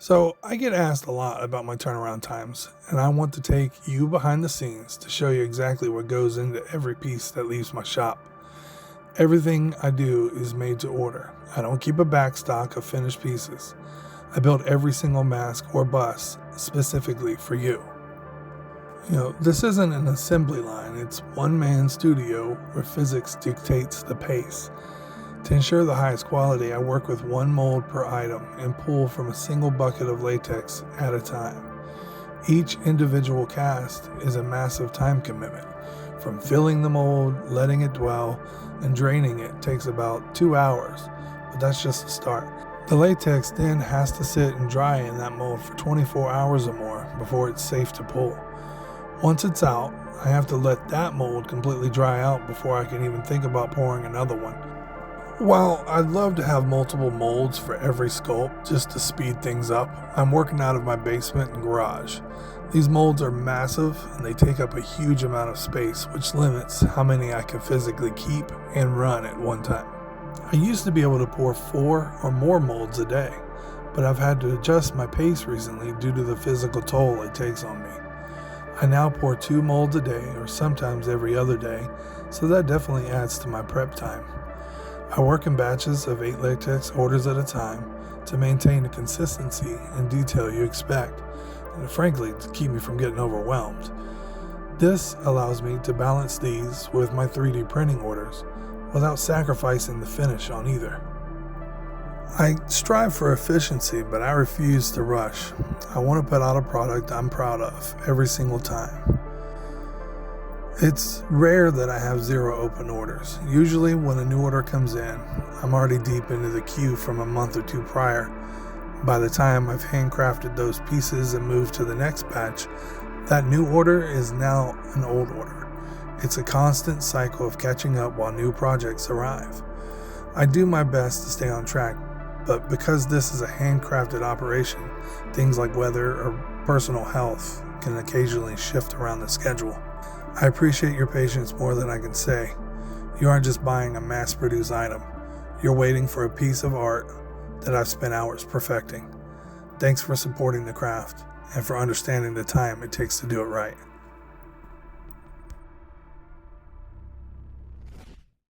So, I get asked a lot about my turnaround times, and I want to take you behind the scenes to show you exactly what goes into every piece that leaves my shop. Everything I do is made to order. I don't keep a back stock of finished pieces. I build every single mask or bus specifically for you. This isn't an assembly line, it's one man studio where physics dictates the pace. To ensure the highest quality, I work with one mold per item and pull from a single bucket of latex at a time. Each individual cast is a massive time commitment. From filling the mold, letting it dwell, and draining it takes about 2 hours, but that's just the start. The latex then has to sit and dry in that mold for 24 hours or more before it's safe to pull. Once it's out, I have to let that mold completely dry out before I can even think about pouring another one. While I'd love to have multiple molds for every sculpt just to speed things up, I'm working out of my basement and garage. These molds are massive and they take up a huge amount of space, which limits how many I can physically keep and run at one time. I used to be able to pour 4 or more molds a day, but I've had to adjust my pace recently due to the physical toll it takes on me. I now pour 2 molds a day or sometimes every other day, so that definitely adds to my prep time. I work in batches of 8 latex orders at a time to maintain the consistency and detail you expect, and frankly, to keep me from getting overwhelmed. This allows me to balance these with my 3D printing orders without sacrificing the finish on either. I strive for efficiency, but I refuse to rush. I want to put out a product I'm proud of every single time. It's rare that I have 0 open orders. Usually when a new order comes in, I'm already deep into the queue from a month or 2 prior. By the time I've handcrafted those pieces and moved to the next batch, that new order is now an old order. It's a constant cycle of catching up while new projects arrive. I do my best to stay on track, but because this is a handcrafted operation, things like weather or personal health can occasionally shift around the schedule. I appreciate your patience more than I can say. You aren't just buying a mass-produced item. You're waiting for a piece of art that I've spent hours perfecting. Thanks for supporting the craft and for understanding the time it takes to do it right.